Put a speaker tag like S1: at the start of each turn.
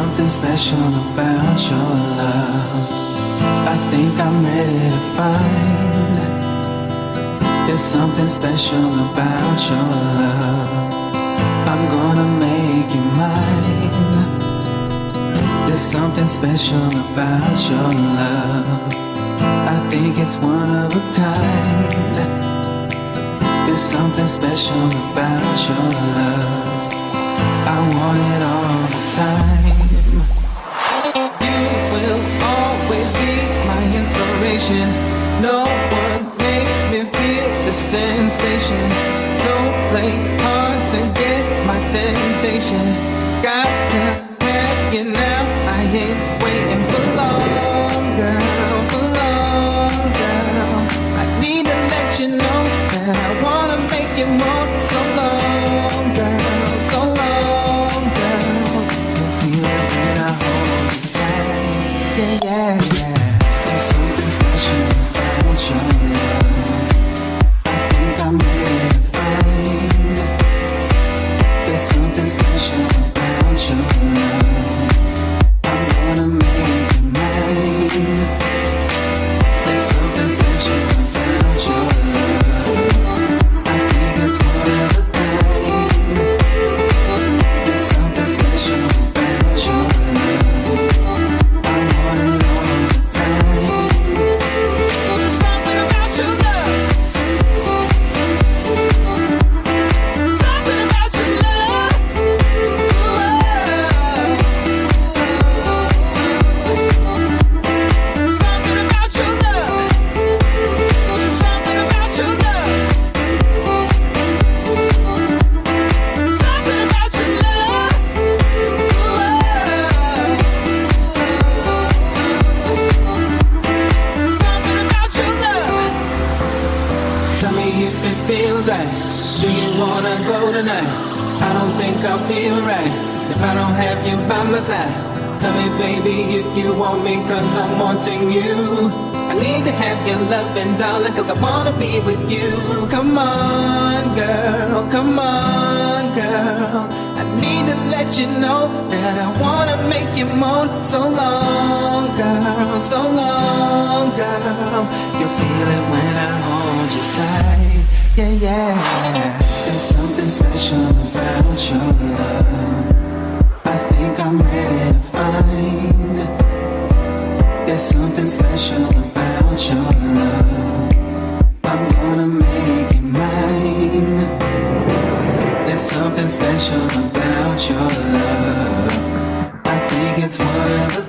S1: something special about your love. I think I'm ready to find. There's something special about your love. I'm gonna make you mine. There's something special about your love. I think it's one of a kind. There's something special about your love. I want it all the time. You will always be my inspiration. No one makes me feel the sensation. Don't play hard to get my temptation. Got to have you now. I ain't waiting for long, girl, for long, girl. I need to let you know that I wanna make you more. So long, girl, so long, girl. You feel it when I hold you tight. Yeah, yeah, yeah. There's something special about your love. I think I'm ready to find. There's something special about your love. I'm gonna make you mine. There's something special about your love. I think it's one of a kind. There's something special about your love. I want it all the time. Something about your love. Something about your love. Something about your love. Something about your love. Something about your love. Something about your love. Tell me if it feels right. Do you wanna go tonight? I don't think I'll feel right if I don't have you by my side. Tell me, baby, if you want me, cause I'm wanting you. I need to have your loving, darling, cause I wanna be with you. Come on, girl, come on, girl. I need to let you know that I wanna make you moan. So long, girl, so long, girl. You feel it when I hold you tight. Yeah, yeah. There's something special about your love. I think I'm ready to find. There's something special about your love. I'm gonna make you mine. There's something special about your love. I think it's one of a